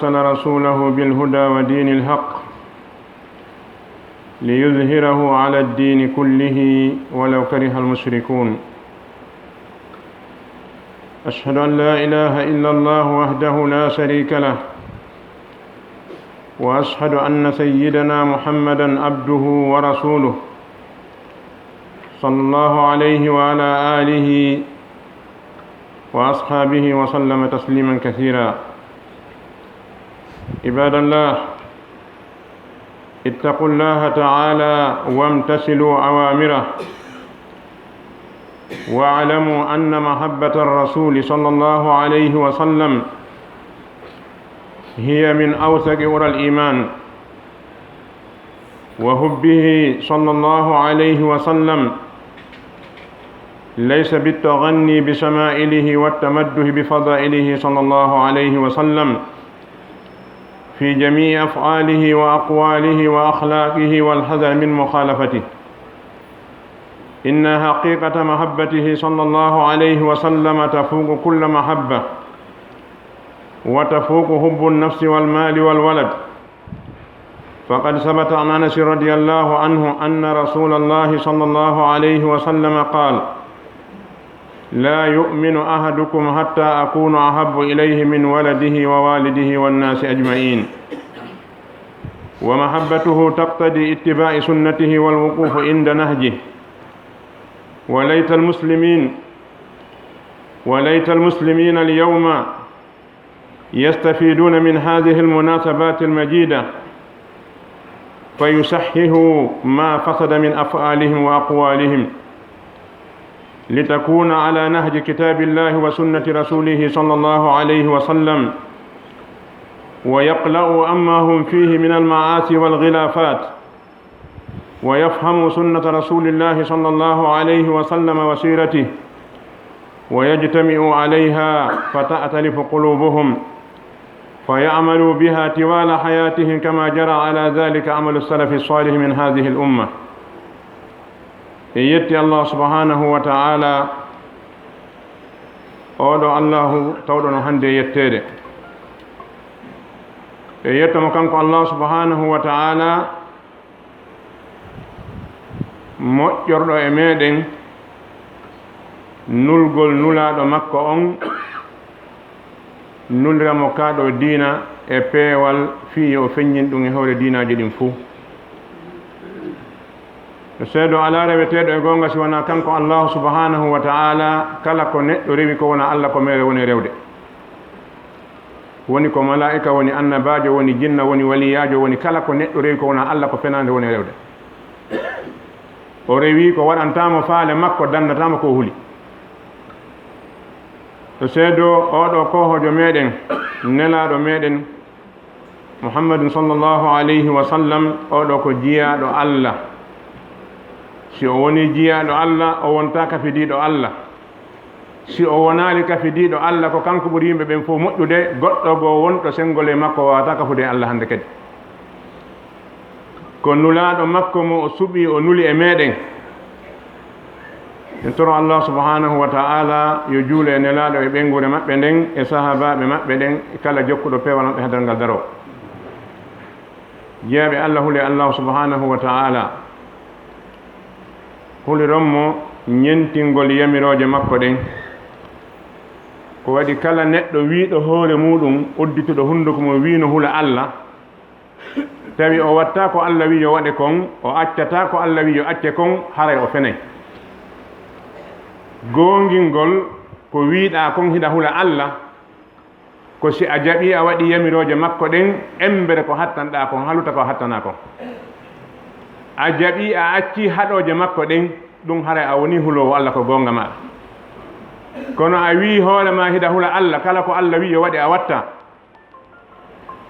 أرسل رسوله بالهدى ودين الحق ليظهره على الدين كله ولو كره المشركون. أشهد أن لا إله إلا الله وحده لا شريك له، وأشهد أن سيدنا محمدا عبده ورسوله صلى الله عليه وعلى آله وأصحابه وسلم تسليما كثيرا. عباد الله، اتقوا الله تعالى وامتثلوا أوامره، واعلموا أن محبة الرسول صلى الله عليه وسلم هي من أوثق عرى الإيمان، وحبه صلى الله عليه وسلم ليس بالتغني بشمائله والتمده بفضائله صلى الله عليه وسلم في جميع أفعاله وأقواله وأخلاقه والحذر من مخالفته. إن حقيقة محبته صلى الله عليه وسلم تفوق كل محبة، وتفوق حب النفس والمال والولد. فقد ثبت عن أنس رضي الله عنه أن رسول الله صلى الله عليه وسلم قال: لا يؤمن أحدكم حتى أكون أحب إليه من ولده ووالده والناس أجمعين. ومحبته تقتضي اتباع سنته والوقوف عند نهجه. وليت المسلمين اليوم يستفيدون من هذه المناسبات المجيدة فيصححوا ما فسد من أفعالهم وأقوالهم، لتكون على نهج كتاب الله وسنة رسوله صلى الله عليه وسلم، ويقلعوا عما هم فيه من المعاصي والغلافات، ويفهموا سنة رسول الله صلى الله عليه وسلم وسيرته، ويجتمعوا عليها فتأتلف قلوبهم، فيعملوا بها طوال حياتهم كما جرى على ذلك عمل السلف الصالح من هذه الأمة. يتي الله سبحانه وتعالى أودو الله تودو هندي يتيري يتم كانكو الله سبحانه وتعالى moƴƴorɗo e meɗen nulgol nulaɗo makko on, nulramo kaɗo diina e peewal fii o feññin ɗum e hawre diinaji ɗin fuu. seedo ala reweteɗo e gonga si wona kanko allahu subhanahu wa ta'ala, kala ko neɗɗo rewi ko wona allah ko mere woni rewde, woni ko malaika, woni annabajo, woni jinna, woni waliyajo, woni kala ko neɗɗo rewi ko wona allah ko fenande woni rewde. o rewi ko waɗantamo faale makko, dandatamo ko huli. to seedo oɗo kohojo meɗen nelaɗo meɗen muhammadun sallallahu alayhi wa sallam, oɗo ko jiyaɗo allah. si o woni jiyaɗo allah, o wonta kafidiɗo allah. si o wonali kafidiɗo allah, ko kanko ɓuri yimɓe ɓen fof moƴƴude, goɗɗo goo wonɗo sengol e makko wawata kafude allah hande kadi. ko nulaɗo makko mo o suɓi o nuli e meɗen. en toro allah subhanahu wa ta'ala yo juule e nelaɗo e ɓengure maɓɓe nden e sahabaɓe maɓɓe ɗen e kala jokkuɗo pewal maɓɓe hadal ngal daro. jeeyaɓe allah hule allah subhanahu wa ta'ala hulironmo ñentingol yamiroje makko ɗen, ko waɗi kala neɗɗo wiiɗo hoore muɗum uddituɗo hunduko mo wiino hula allah, tawi o watta ko allah wi yo waɗe kon, o accata ko allah wi yo acce kon, haray o fenay. gongingol ko wiiɗa kon hiɗa hula allah, ko si a jaɓi a waɗi yamiroje makko ɗen, embere ko hattanɗa kon haluta ko hattana kon. a jaɓi a acci haɗoje makko ɗen, ɗum haray a woni hulowo allah ko gonga maɗa. kono a wi hoorema hiɗa hula allah, kala ko allah wi yo waɗi a watta.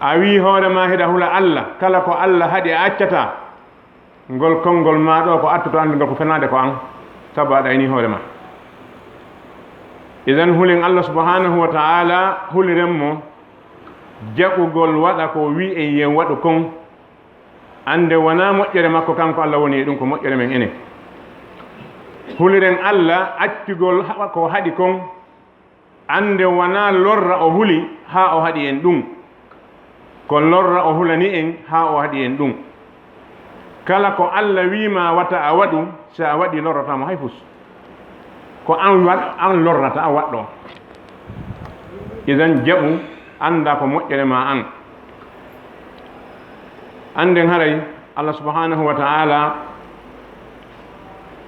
a wi hoorema hiɗa hula allah, kala ko allah haɗi a accata, ngol konngol ma ɗo ko attuto andugol ko fenade ko an, sabu a ɗayni hoorema. idan hulen allah subhanahu wa ta'ala hulirenmo jaɓugol waɗa ko wi en yen waɗu kon, ande wona moƴƴere makko kanko allah woni e ɗum, ko moƴƴere men enen. huliren allah accugol ko haɗi kon, ande wona lorra o huli ha o haɗi en ɗum, ko lorra o hulani en ha o haɗi en ɗum kala ko Allah wima wata a waɗu so a waɗi lorratamo hay fus ko an lorrata a waɗɗo idan jaɓu anda ko moƴƴere ma an anden haray Allah subhanahu wa ta'ala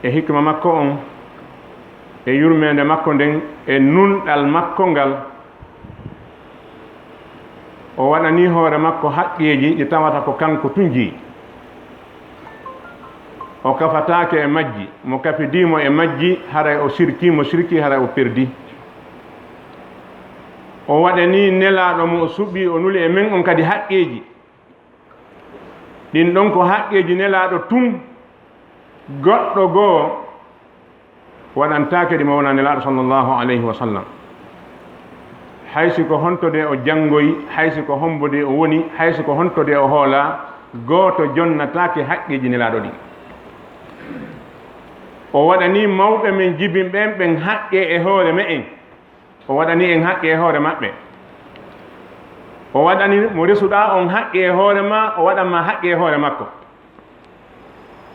e hikma makko on e yurmede makko nden e nunɗal makko ngal o waɗani hoore makko haqqeji ɗi tawata ko kanko tunji o kafatake e majji mo kafidimo e majji haray o sirki haray o perdi o waɗani nelaɗo mo o suɓɓi o nuli e men on kadi haqqeji ɗin ɗon ko haqqeji nelaɗo tun goɗɗo goo waɗantake ɗi mo wona nelaɗo sallllahu alayhi wa sallam haysi ko hontode o janngoyi haysi ko hombode o woni haysi ko hontode o hoola gooto jonnatake haqqeji nelaɗo ɗi o waɗani mawɓe men jibin ɓen haqqe e hoore me en o waɗani en haqqe e hoore maɓɓe o waɗani mo resuɗa on haqqe e hoore ma o waɗanma haqqe e hoore makko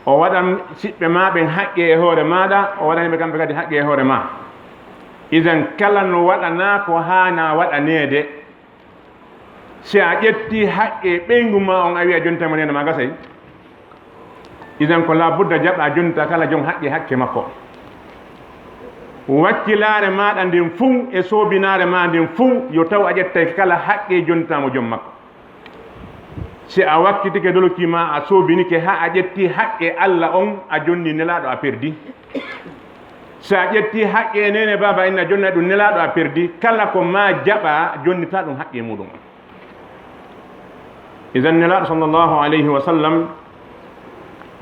o waɗan siɓɓe ma ɓen haqqe e hoore maɗa o waɗani ɓe kamɓe kadi haqqe e hoore ma idan kala no waɗana ko hana waɗanede si a ƴetti haqqe ɓeygu ma on a wiya jontama nene ma gasay idan ko la budda jaɓa jonta kala jon haqqe makko wakkilare maɗa ndin fuu e soobinare ma ndin fuu yo taw a ƴettay kala haqqe jontamo joom makko si a wakkitike dolokima a soobinike ha a ƴetti haqqe Allah on a jonni nelaɗo a perdi si a ƴetti haqqe nene baba inna jonna ɗum nelaɗo a perdi kala ko ma jaɓa jonnita ɗum haqqe muɗum idan nelaɗo sallllahu alayhi wa sallam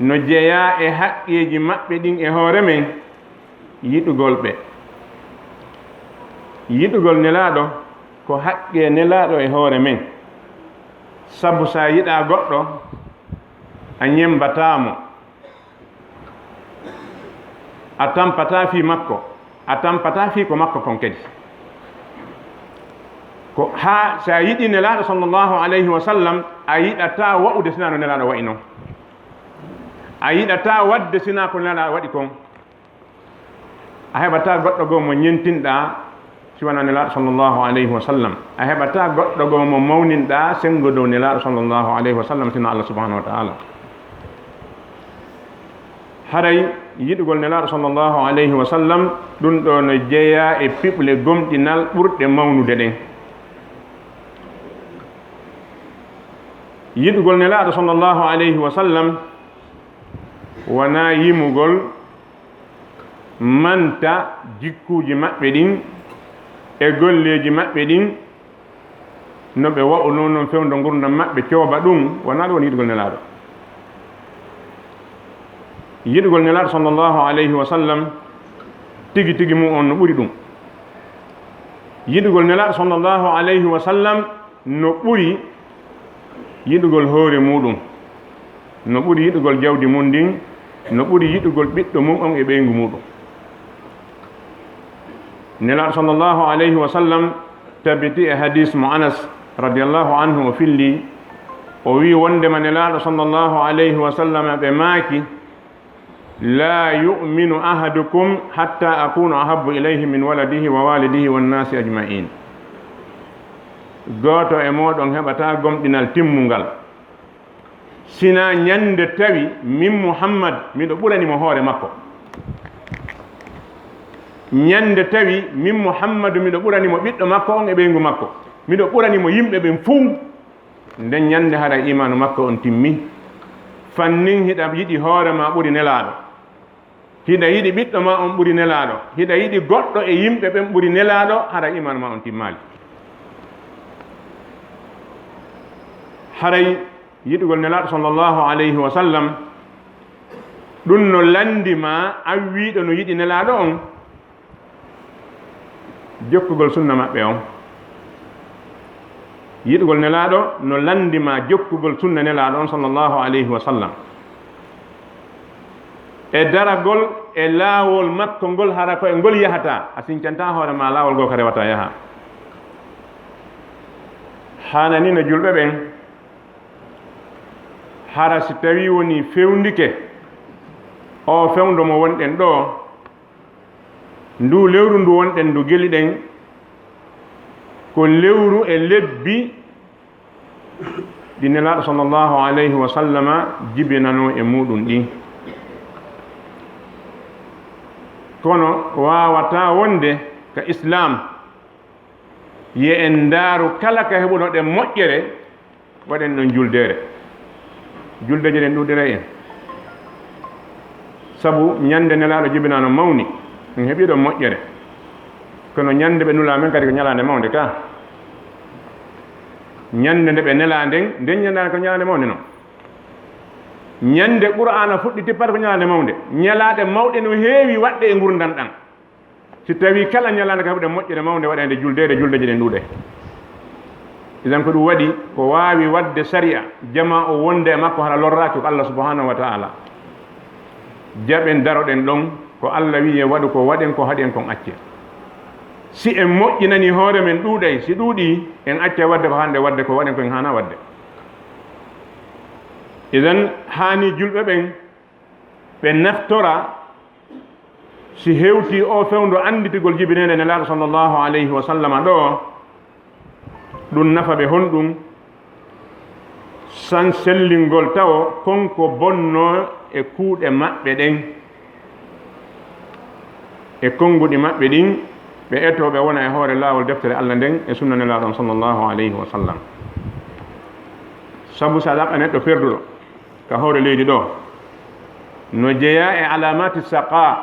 no jeeya e haqqeji maɓɓe ɗin e hoore men yiɗugol ɓe yiɗugol nelaɗo ko haqqe nelaɗo e hoore men sabu sa yiɗa goɗɗo a ñembatamo a tampata fi makko a tampata fi ko makko kon kadi ko ha sa yiɗi nelaɗo sallllahu alayhi wa sallam a yiɗata wa'ude sina no nelaɗo wayi noon a yiɗata wadde sina ko nelaɗo waɗi kon a heɓata goɗɗo goo mo ñentinɗa siwana nelaɗo sallllahu alayhi wa sallam a heɓata goɗɗo goo mo mawninɗa sengo dow nelaɗo sallllahu alayhi wa sallam sino Allah subhanahu wa ta'ala haray yiɗugol nelaɗo sallllahu alayhi wa sallam ɗum ɗo no jeeya e piɓle gomɗinal ɓurɗe mawnude ɗen yiɗugol nelaɗo sallllahu alayhi wa sallam wona yimugol manta jikkuji maɓɓe ɗin e golleji maɓɓe ɗin no ɓe wa'uno noon fewdo gurdam maɓɓe cooba ɗum wona ɗum woni yiɗugol nelaɗo yiɗugol nelaɗo sallllahu alayhi wa sallam tigi tigi mum on no ɓuri ɗum yiɗugol nelaɗo sallllahu alayhi wa sallam no ɓuri yiɗugol hoore muɗum no ɓuri yiɗugol jawdi mum ndin no ɓuri yiɗugol ɓiɗɗo mum on e ɓeygu muɗum nelaɗo sallllahu alayhi wa sallam tabiti e hadis mo Anas radiallahu anhu o filli o wi wondema nelaɗo sallllahu alayhi wa sallam ɓe maaki la yuminu ahadukum hatta akunu ahabbu ilayhi min waladihi wa walidihi wannasi ajmain goto e moɗon heɓata gomɗinal timmungal sina ñande tawi min Muhammad miɗo ɓuranimo hoore makko ñande tawi min Muhammadu miɗo ɓuranimo ɓiɗɗo makko on e ɓeygu makko miɗo ɓuranimo yimɓe ɓen fuu nden ñande haɗa imanu makko on timmi fannin hiɗa yiɗi hoore ma ɓuri nelaɗo hiɗa yiɗi ɓiɗɗo ma on ɓuri nelaɗo hiɗa yiɗi goɗɗo e yimɓe ɓen ɓuri nelaɗo haɗa imanu ma on timmali haray yiɗugol nelaɗo sallllahu alayhi wa sallam ɗum no landima an wiɗo no yiɗi nelaɗo on jokkugol sunna maɓɓe on yiɗugol nelaɗo no landima jokkugol sunna nelaɗo on sallllahu alayhi wa sallam e daragol e laawol makko ngol hara ko e ngol yahata a sincanta hoore ma laawol ngo ko rewata yaha hanani no julɓe ɓen hara si tawi woni fewndike o fewndo mo wonɗen ɗo ndu lewru ndu wonɗen ndu geli ɗen ko lewru e lebbi ɗi nelaɗo sallllahu alayhi wa sallama jibinano e muɗum ɗi kono wawata wonde ka islam ye en ndaaru kala ka heɓuno ɗen moƴƴere waɗen ɗon juldere juldeje ɗen ɗuɗire en sabu ñande nelaɗo jibinano mawni en heeɓi ɗon moƴƴere kono ñande ɓe nula men kadi ko ñalande mawde ka ñande nde ɓe nela nden ñandade ko ñalande mawde noon ñande qur'ana fuɗɗi tippata ko ñalande mawde ñalaɗe mawɗe no heewi waɗde e gurdam ɗam si tawi kala ñalande ko heɓude moƴƴere mawde waɗede juldeje ɗen ɗuuɗe idan ko ɗum waɗi ko wawi wadde saria jama o wonde e makko hara lorraki ko Allah subhanahu wa ta'ala jaɓen daroɗen ɗon ko Allah wi e waɗu ko waɗen ko haɗen kon acce si en moƴƴinani hoore men ɗuuɗay si ɗuuɗi en acca wadde ko hande wadde ko waɗen ko en hana wadde idan hani julɓe ɓen ɓe naftora si hewti o fewndo anditigol jibinede nelaɗo sallllahu alayhi wa sallama ɗo ɗum nafa ɓe honɗum san sellingol taw konko bonno e kuuɗe maɓɓe ɗen e konnguɗi maɓɓe ɗin ɓe etoɓe wona e hoore laawol deftere Allah nden e sunna nelaɗon sallllahu alayhi wa sallam sabu sa ɗaɓɓa neɗɗo perduɗo ka hoore leydi ɗo no jeeya e alamati saqa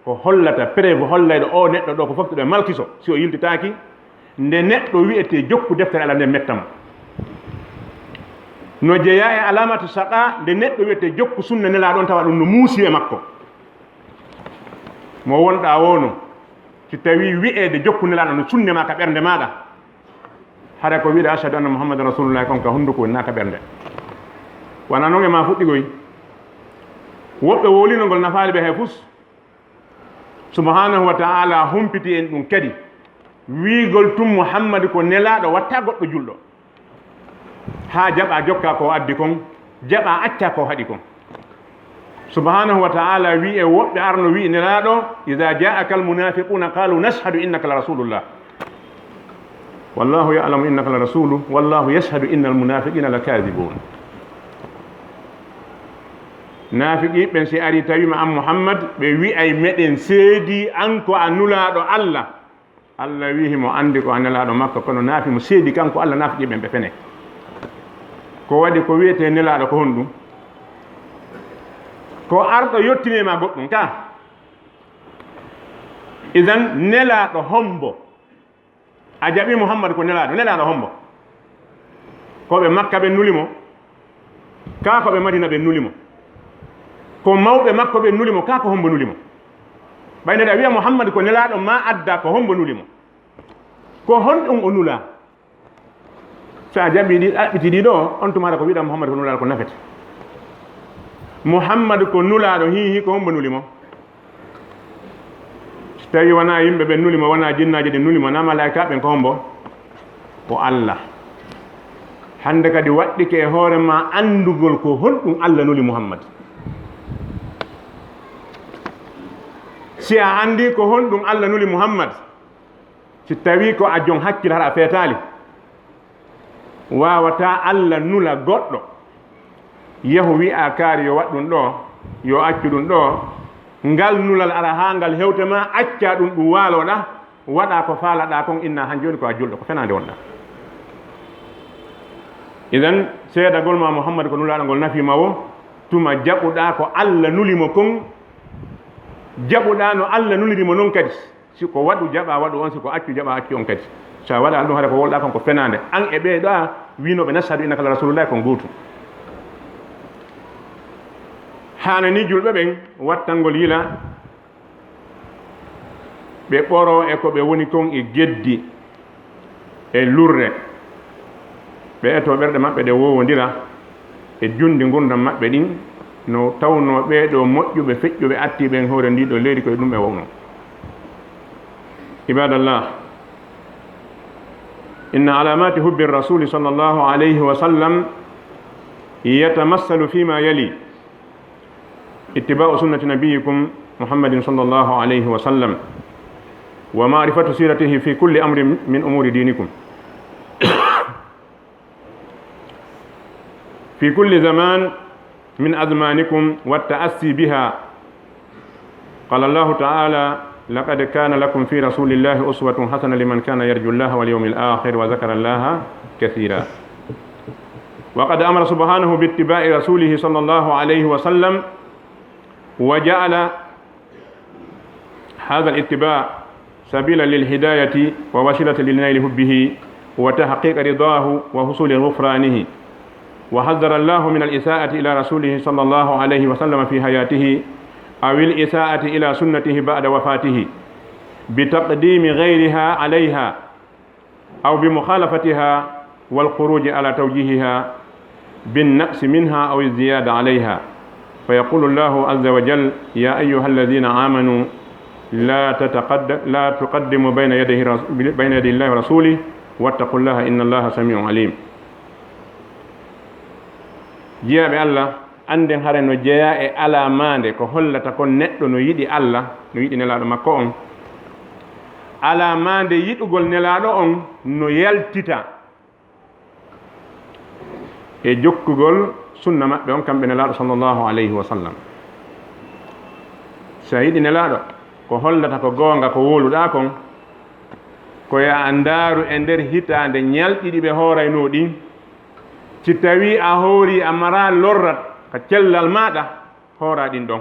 ko hollata preuve hollayɗo o neɗɗo ɗo ko foftuɗo malkiso si o yiltitaki nde neɗɗo wiyete jokku deftere Allah nden mettamo no jeeya e alamati saqa nde neɗɗo wiyete jokku sunna nelaɗon tawa ɗum no muusi e makko mo wonɗa wono si tawi wi'ede jokku nelaɗo no sunne ma ka ɓernde maɗa hara ko wiide ashhadu anna muhammadan rasulullah kon ka hunduko woni naka ɓernde wona noon e ma fuɗɗigoy woɓɓe wolinogol nafaali ɓe he fus subhanahu wa ta'ala humpiti en ɗum kadi wiigol tum muhammadu ko nelaɗo watta goɗɗo julɗo ha jaɓa jokka ko addi kon jaɓa acca ko haɗi kon subhanahu wa ta'ala wi e woɓɓe arno wi nelaɗo ida ja'aka almunafiquna qalu nashhadu innaka la rasulullah wallahu ya'lamu innaka la rasulu wallahu yashhadu inna almunafiqina lakadibun naafiqi ɓen si ari tawima an muhammad ɓe wi'ay meɗen seedi an ko a nulaɗo Allah Allah wi himo andi ko a nelaɗo makko kono naafi mo seedi kanko Allah naafiqi ɓen ɓe fene ko waɗi ko wiyete nelaɗo ko honɗum ko arɗo yottinema goɗɗum ka idan nelaɗo hombo a jaɓi muhammad ko nelaɗo hombo koɓe makka ɓe nulimo ka koɓe madina ɓe nulimo ko mawɓe makko ɓe nulimo ka ko hombo nulimo ɓayde a wiya muhammad ko nelaɗo ma adda ko hombo nulimo ko honɗum o nula so a jaɓi ɗi ɗaɓɓiti ɗi ɗo on tumata ko wiɗa muhammad ko nulaɗo ko nafete muhammad ko nulaɗo hihi ko hombo nulimo so tawi wona yimɓe ɓe nulimo wona jinnaji ɗi nulimo na malaika ɓen ko hombo ko Allah hande kadi waɗɗike e hoore ma andugol ko honɗum Allah nuli muhammad si a andi ko honɗum Allah nuli muhammad si tawi ko a jon hakkil hara a feetali wawata Allah nula goɗɗo yahu wi'a kaari yo waɗɗum ɗo yo accu ɗum ɗo ngal nulal ara ha ngal hewtema acca ɗum ɗum waaloɗa waɗa ko faalaɗa kon inna han joni ko a julɗo ko fenade wonɗa idan seedagol ma muhammad ko nulaɗo ngol nafima wo tuma jaɓuɗa ko Allah nulimo kon jaɓuɗa no Allah nulirimo noon kadi siko waɗu jaɓa waɗu on siko accu jaɓa accu on kadi sa waɗa ɗum haɗa ko wolɗa kon ko fenade an e ɓeeɗa winoɓe nashhadu innaka la rasulullah kon gootum hana ni julɓe ɓen wattangol yila ɓe ɓoro e ko ɓe woni kon e geddi e lurre ɓe eto ɓerɗe maɓɓe ɗe wowodira e jundi gurdam maɓɓe ɗin no tawno ɓeeɗo moƴƴuɓe feƴƴuɓe attiɓen hoore ndiɗo leydi koye ɗum ɓe wowno ibadallah inna alamati hubbi rasuli sallllahu alayhi wa sallam يتمثل فيما يلي: اتباع سنة نبيكم محمد صلى الله عليه وسلم، ومعرفة سيرته في كل أمر من أمور دينكم في كل زمان من أزمانكم، والتأسي بها. قال الله تعالى: لقد كان لكم في رسول الله أسوة حسنة لمن كان يرجو الله واليوم الآخر وذكر الله كثيرا. وقد أمر سبحانه باتباع رسوله صلى الله عليه وسلم، وجعل هذا الاتباع سبيلا للهداية ووسيلة لنيل حبه وتحقيق رضاه وحصول غفرانه. وحذر الله من الإساءة إلى رسوله صلى الله عليه وسلم في حياته أو الإساءة إلى سنته بعد وفاته بتقديم غيرها عليها أو بمخالفتها والخروج على توجيهها بالنقص منها أو الزيادة عليها. فيقول الله عز وجل: يا أيها الذين آمنوا لا تقدموا بين يدي الله ورسوله واتقوا الله إن الله سميع عليم. jeyaɓe allah anden hare no jeeya e alamande ko hollata kon neɗɗo no yiɗi allah no yiɗi nelaɗo makko on, alamande yiɗugol nelaɗo on no yaltita e jokkugol sunna maɓɓe on kamɓe nelaɗo sallllahu alayhi wa sallam. so yiɗi nelaɗo ko hollata ko goonga ko woluɗa kon ko ya andaaru e nder hitande ñalɗiɗi ɓe hoorayno ɗin, si tawi a hoori a mara lorrat ka cellal maɗa hoora ɗin ɗon.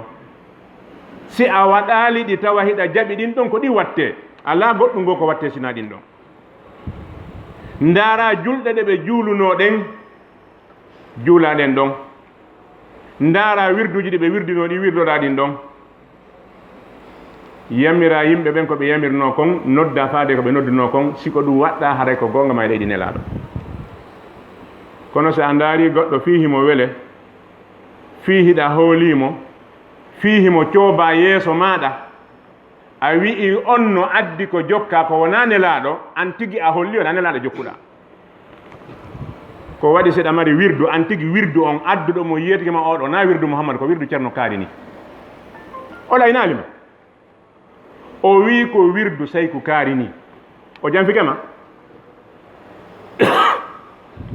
si a waɗali ɗi tawa hiɗa jaɓi ɗin ɗon ko ɗi watte, ala goɗɗum ngo ko watte sina ɗin ɗon. ndaara julɗe ɗe ɓe juuluno ɗen juulaɗen ɗon, ndaara wirduji ɗi ɓe wirdino ɗi wirdoɗa ɗin ɗon. yamira yimɓe ɓen ko ɓe yamirno kon, nodda faade ko ɓe nodduno kon, siko ɗum waɗɗa haray ko gonga ma e leydi nelaɗo. kono so a ndaari goɗɗo fiihimo wele, fiihiɗa hoolimo, fiihimo cooba yeeso maɗa, a wi'i on no addi ko jokka ko wona nelaɗo, an tigi a holli wona nelaɗo jokkuɗa. ko waɗi seɗa mari wirdu, an tigi wirdu on adduɗo mo yiyetigima oɗo na wirdu mouhammad, ko wirdu ceerno kaari ni. o laynalima, o wi ko wirdu sayku kaari ni, o janfikema.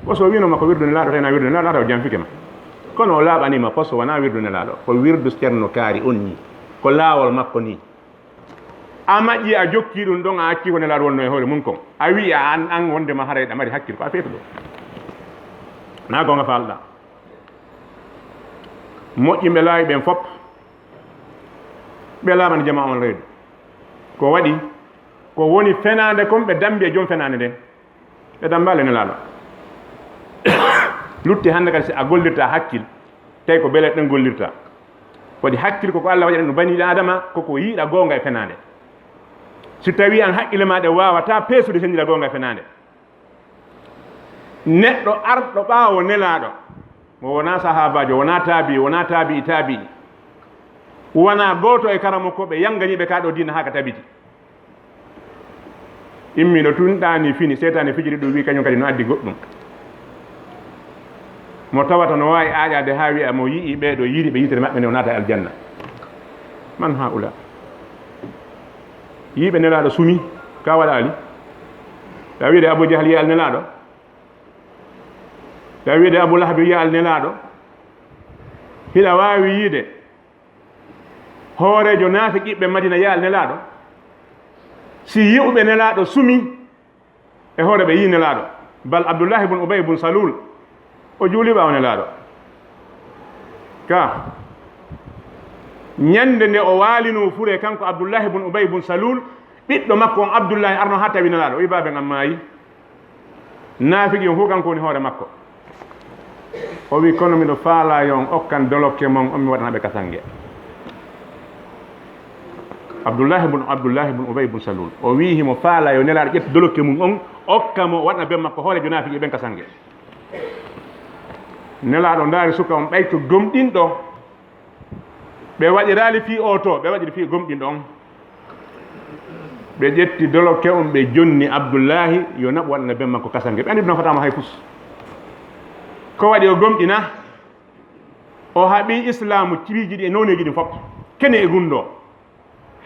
poso winoma ko wirdu nelaɗo tena wirdu nelaɗo o janfikema, kono o laaɓanima poso wona wirdu nelaɗo, ko wirdu ceerno kaari on ni, ko laawol makko ni. a maƴƴi a jokki ɗum ɗon, a acci ko nelaɗo wonno e hoore mum kon, a wi an wondema harayɗa mari hakkille, ko a feeto ɗo na gonga falɗa. moƴƴimɓe laawi ɓen fop ɓe laaɓani jama on reedu, ko waɗi ko woni fenade kon ɓe dambi e joom fenade nden, ɓe dambale nelaɗo. lutti hannde kadi si a gollirta hakkil tawi ko beele ɗen gollirta, waɗi hakkil koko Allah waɗi ɗum baniɗo adama koko yiiɗa goonga e fenade. si tawi an haqqille ma ɗe wawata peesude señdira goonga e fenade, neɗɗo arɗo ɓaawo nelaɗo mo wona sahabajo, wona taabi, wona gooto e karamo ko ɓe yanganiɓe kaɗo dina ha ka tabiti, immiɗo tunɗani fini setani fijiri ɗum wi kañum kadi no addi goɗɗum, mo tawata no wawi aƴade ha wiya mo yii ɓeɗo yiiri ɓe yitere maɓɓe nde o naata e aljanna. man haula yiiɓe nelaɗo sumi ka waɗali, ta wiide abou diahal yiyal nelaɗo, ta wiide abou lahab yiyal nelaɗo, hiɗa wawi yiide hoorejo naafi qiɓɓe madina yiyal nelaɗo. si yi'uɓe nelaɗo sumi e hoore ɓe yi nelaɗo, bal abdoullahi bun ubay bun salul o juuli ɓaawo nelaɗo ka ñande nde o waalino fure kanko abdoullahi bun ubay bun salul, ɓiɗɗo makko on abdoullahi arno ha tawi nelaɗo, o wi baabe ngam maayi, naafigi on fof kanko woni hoore makko. o wi kono miɗo faala yo on okkan dolokke mon on mi waɗanaɓe kasangue. abdoullahi bun ubay bun salul o wi himo faala yo nelaɗo ƴetta dolokke mum on okka mo waɗna be makko hoore jo naafigi ɓen kasangue. nelaɗo ndaari suka on ɓayto gomɗinɗo, ɓe waɗirali fi o to, ɓe waɗiri fi gomɗinɗo on, ɓe ƴetti dolokke on ɓe jonni abdoullahi yo naɓo waɗana ben makko kasangue. ɓe andi ɗum fatama hay fus, ko waɗi o gomɗina o haɓi islamu ciɓiji ɗi e noneji ɗi fof kene e gunɗo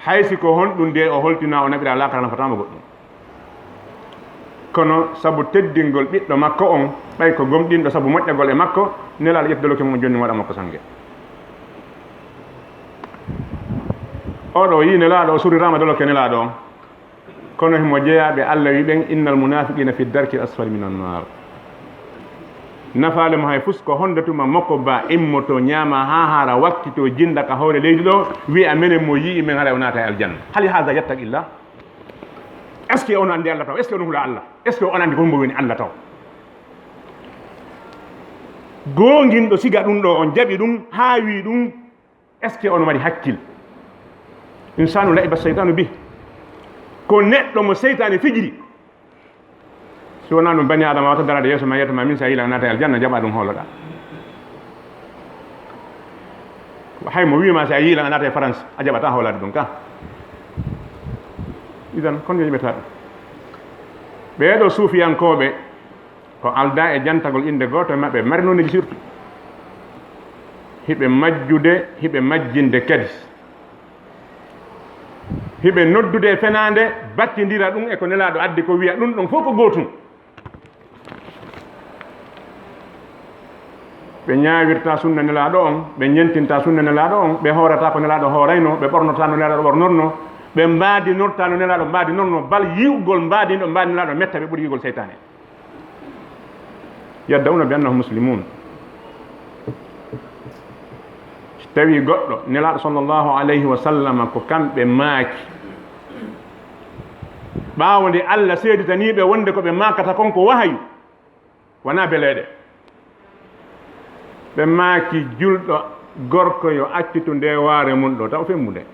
haysi ko honɗum nde o holtina o naɓira lakara nafatama goɗɗum kono sabu teddingol ɓiɗɗo makko on ɓay ko gomɗinɗo sabu moƴƴagol e makko nelaɗo ƴettadoloke mum jonni waɗa makko sangue oɗo yi nelaɗo o surirama doloke nelaɗo on kono himo jeeyaɓe Allah wi ɓen innal munafiqina fi darki asfali min annar nafaale mo hay fus ko hondatuma makko ba immoto ñaama ha hara wakkito jinda ka hawre leydi ɗo wiya menen mo yii men hara o naata e aljanna hali hada yattaqillah est ce que on andi Allah taw est ce que on hula Allah est ce que on andi ko mbo woni Allah taw gonginɗo siga ɗum ɗo on jaɓi ɗum ha wi ɗum est ce que on waɗi hakkil insanu laiba seytanu bi ko neɗɗo mo seytane fijiri si wona ɗum bani adama wata darade yeeso ma yettoma min sa yila naata e aljanna jaɓa ɗum holoɗa hay mo wima si a yiila a naata e France a jaɓata hoolade ɗum ka idan kon yo yiɓeta ɗum ɓeeɗo suufiyankoɓe ko alda e jantagol inde goto e maɓɓe mari noneji surtout hiɓe majjude hiɓe majjinde kadi hiɓe noddude e fenade battidira ɗum e ko nelaɗo addi ko wiya ɗum ɗon fof ko gotum ɓe ñawirta sunna nelaɗo on ɓe ñentinta sunna nelaɗo on ɓe hoorata ko nelaɗo hoorayno ɓe ɓornota no nelaɗo ɓornorno ɓe mbadinorta no nelaɗo mbadinorno bal yiwgol mbadinɗo mbadi nelaɗo metta ɓe ɓuuri yigol seytane yaddawna bi annahum muslimun tawi goɗɗo nelaɗo sallllahu alayhi wa sallam ko kamɓe maaki ɓawde Allah seeditaniɓe wonde ko ɓe makata konko wahayu wona beleɗe ɓe maaki julɗo gorko yo accitu ndeware mum ɗo taw femmude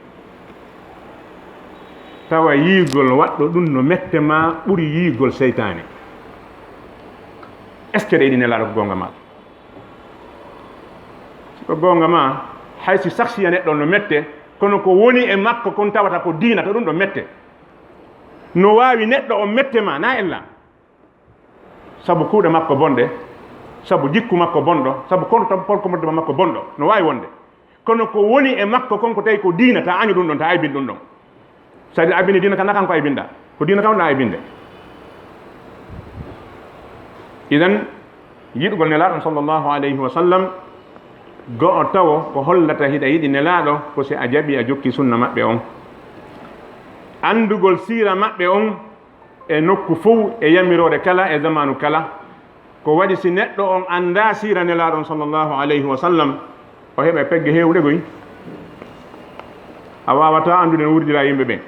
tawa yiigol waɗɗo ɗum no mette ma ɓuri yiigol seytane est ce que ɗe ɗi nelaɗo ko gonga ma ko gonga ma haysi saksiya neɗɗo no mette kono ko woni e makko kon tawata ko diina to ɗum ɗo mette no wawi neɗɗo o mette ma na ella sabu kuuɗe makko bonɗe sabu jikku makko bonɗo sabu polko moddema makko bonɗo no wawi wonde kono ko woni e makko konko tawi ko diina ta añu ɗum ɗon ta aybin ɗum ɗon sadi abini diina kana kanko aybinɗa ko diina kam ɗa aybinde idan yiɗugol nelaɗo sallllahu alayhi wa sallam go'o tawo ko hollata hiɗa yiɗi nelaɗo ko si a jaɓi a jokki sunna maɓɓe on andugol siira maɓɓe on e nokku fof e yamirore kala e zamanu kala ko waɗi si neɗɗo on anda siira nelaɗon sallllahu alayhi wa sallam o heɓa pegge hewɗe goy a wawata andude no wurdira yimɓe ɓen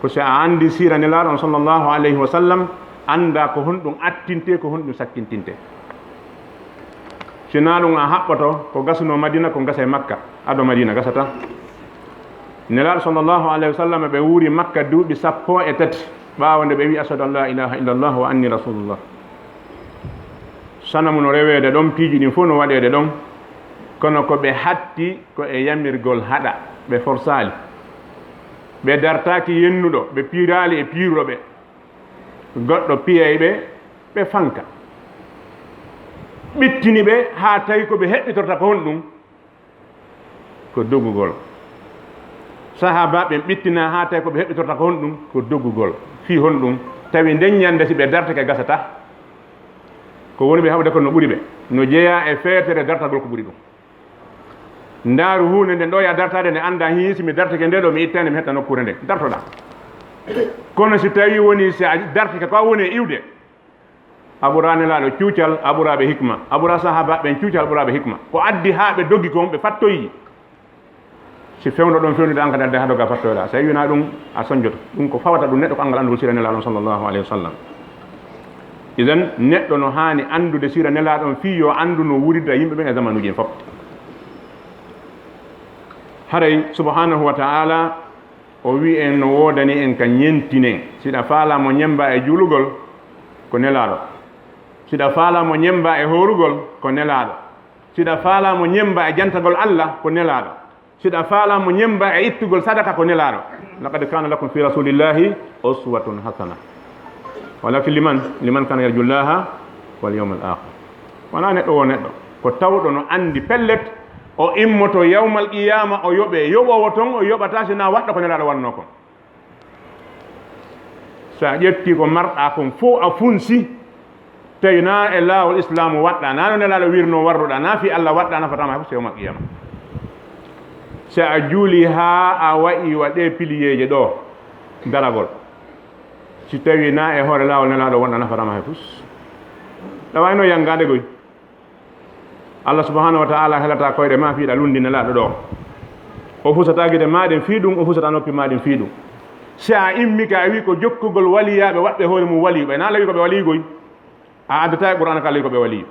ko si a andi siira nelaɗon sallllahu alayhi wa sallam anda ko honɗum attinte ko honɗum sakkintinte sina ɗum a haɓɓoto ko gasuno madina ko gasa e makka aɗo madina gasata nelaɗo sallllahu alayhi wa sallam ɓe wuuri makka duuɓi 13 ɓawde ɓe wi ashhadu an la ilaha illallah wa anni rasulullah sanamu no rewede ɗon piiji ɗin fof no waɗede ɗon kono ko ɓe hatti ko e yamirgol haɗa ɓe forsali ɓe dartaki yennuɗo ɓe piirali e piiruɗo ɓe goɗɗo piyay ɓe fanka ɓittini ɓe ha tawi ko ɓe heɓɓitorta ko honɗum ko doggugol sahaba ɓen ɓittina ha tawi ko ɓe heɓɓitorta ko honɗum ko doggugol fi honɗum tawi nden ñande si ɓe dartake gasata ko woni ɓe haɓde ko no ɓuri ɓe no jeeya e feetere dartagol ko ɓuri ɗum ndaaru hunde nden ɗo ya dartade nde anda hiisi mi dartake nde ɗo mi ittani mi hetta nokkure nde dartoɗa kono si tawi woni si a dartike ko a woni e iwde a ɓura nelaɗo cuucal a ɓuraɓe hikma a ɓura sahaba ɓen cuucal ɓuraɓe hikma ko addi ha ɓe doggi kon ɓe fattoyi si fewno ɗon fewnude an kadi adde ha dogga fattoyɗa so wina ɗum a soñjoto ɗum ko fawata ɗum neɗɗo ko angal andugol sira nelaɗon sallllahu alayhi wa sallam iden neɗɗo no hani andude sira nelaɗon fi yo andu no wurirda yimɓe ɓen e zamanuji en fof haray subhanahu wa ta'ala o wi en no wodani en ka ñentinen siɗa faalamo ñemba e juulugol ko nelaɗo siɗa faalamo ñemba e horugol ko nelaɗo siɗa faalamo ñemba e jantagol Allah ko nelaɗo siɗa faalamo ñemba e ittugol sadaka ko nelaɗo laqad kana lakum fi rasulillahi uswatun hasana walakin liman kana yarjullaha wal yawmal akhir wona neɗɗo wo neɗɗo ko tawɗo no andi pellet o immoto yawmal qiyama o yoɓe yoɓowo ton o yoɓata sina waɗɗa ko nelaɗo wanno kon sa ƴetti ko marɗa kon fof a funsi tawi na e laawol islamu waɗɗa na no nelaɗo wirno warruɗa na fi Allah waɗɗa nafatama hay fof so yawmal qiyama so a juuli ha a waɗi waɗe piliyeje ɗo daragol si tawi na e hoore laawol nelaɗo wonɗa nafatama hay fof ɗawayno yangade goy Allah subhanahu wa ta'ala helata koyɗe ma fiiɗa lundi nelaɗo ɗo o fusata guide maɗen fiiɗum o fusata noppi maɗen fiiɗum si a immi ka a wi ko jokkugol waliyaɓe waɗɓe hoore mum waliɓe na Allah wi ko ɓe waligoy a addata e qur'ana ka Allah wi ko ɓe waliɓe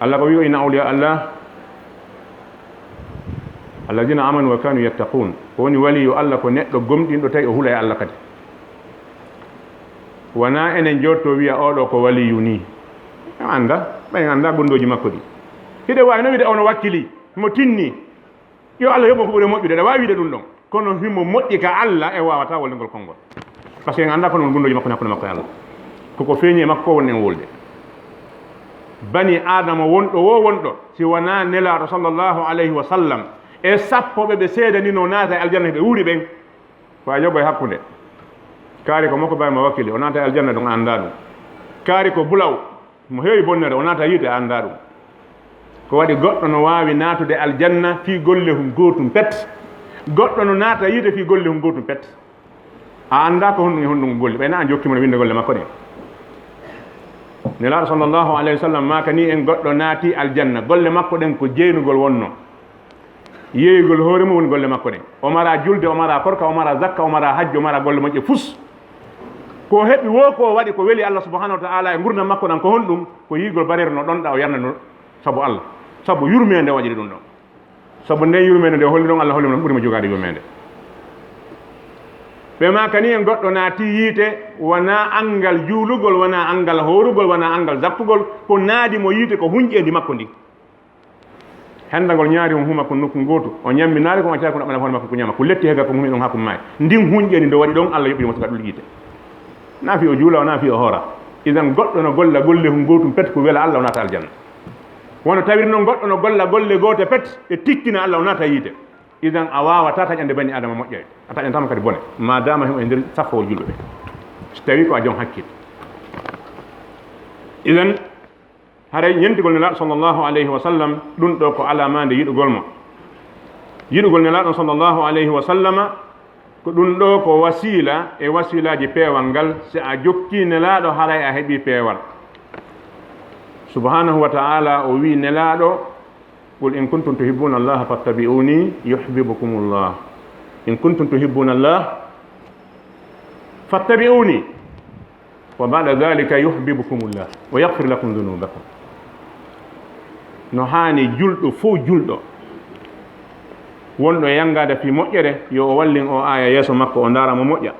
Allah ko wi o inna awliya Allah alladina amanu wa kanu yattaqun ko woni waliyo Allah ko neɗɗo gomɗinɗo tawi o huula e Allah kadi wona enen jotto wiya oɗo ko waliyu ni anda ɓen anda gondoji makko ɗi hiɗe wawi no wiide ono wakkili mo tinni yo Allah yoɓo ko ɓuuri moƴƴude ɗa wawi wiide ɗum ɗon kono himo moƴƴi ka Allah e wawata woldegol konngol par ce que en anda ko noon gondoji makko hakkude makko e Allah koko feeñi e makko ko woni en wolde bani adama wonɗo wo wonɗo si wona nelaɗo sallllahu alayhi wa sallam e sappoɓe ɓe seedanino naata e aljanna ɓe wuuri ɓen ko a yoɓo e hakkude kaari ko makko bawima wakkili o naata e aljanna ɗum anda ɗum kaari ko bulaw mo heewi bonnere o naata yiite anda ɗum ko waɗi goɗɗo no wawi naatude aljanna fi golle hum gotum pet goɗɗo no naata yiite fi golle hum gotum pet a anda ko honɗum e honɗum golle ɓayna a jokkimo no winde golle makko ɗen nelaɗo sallllahu alayhi wa sallam maka ni en goɗɗo naati aljanna golle makko ɗen ko jeynugol wonno yeeygol hoore mum woni golle makko ɗen o mara julde o mara korka o mara zakka o mara hajjo o mara golle moƴƴe fus ko heɓi wo ko waɗi ko weeli Allah subhanahu wa ta'ala e gurdam makko ɗan ko honɗum ko yigol barere no ɗonɗa o yarnano sabu Allah sabu yurmede waɗiri ɗum ɗon sabu nde yurmede nde holli ɗon Allah holli mo ɓuurimo jogade yurmede ɓe maka ni en goɗɗo naati yiite wona angal juulugol wona angal horugol wona angal zappugol ko naadi mo yiite ko hunƴendi makko ndi hendagol ñaari on huma ko nokku gotu o ñammi naari ko accaa ko ɗaɓɓana hoore makko ko ñama ko letti hega ko humi ɗon hakkum maayi ndin hunƴendi nde waɗi ɗon Allah yoɓɓirimo sika ɗum yiite na fi o juula o na fi o hoora idan goɗɗo no golla golle hum gotum pet ko wela Allah o naata aljanna wono tawiri noon goɗɗo no golla golle goote pet e tikkina Allah o naata yiite idan a wawata taƴande bani adama moƴƴere a taƴantama kadi bone ma dama himo e nder safowol julɓe ɓe so tawi ko a joom hakkille idan haray yentigol nelaɗo sallllahu alayhi wa sallam ɗum ɗo ko alamade yiɗugol mo yiɗugol nelaɗo sallllahu alayhi wa sallama ko ɗum ɗo ko wasila e wasilaji peewal ngal si a jokki nelaɗo haray a heeɓi peewal subhanahu wa ta'ala o wi nelaɗo qul in kuntum tuhibbuna Allah fattabi'uni yuhibbukumullah in kuntum tuhibbuna Allah fattabi'uni wa ba'da dhalika yuhibbukumullah wa yaghfir lakum dhunubakum no hani julɗo fof julɗo wonɗo yangade fi moƴƴere yo o wallin o aya yeeso makko o daramo moƴƴa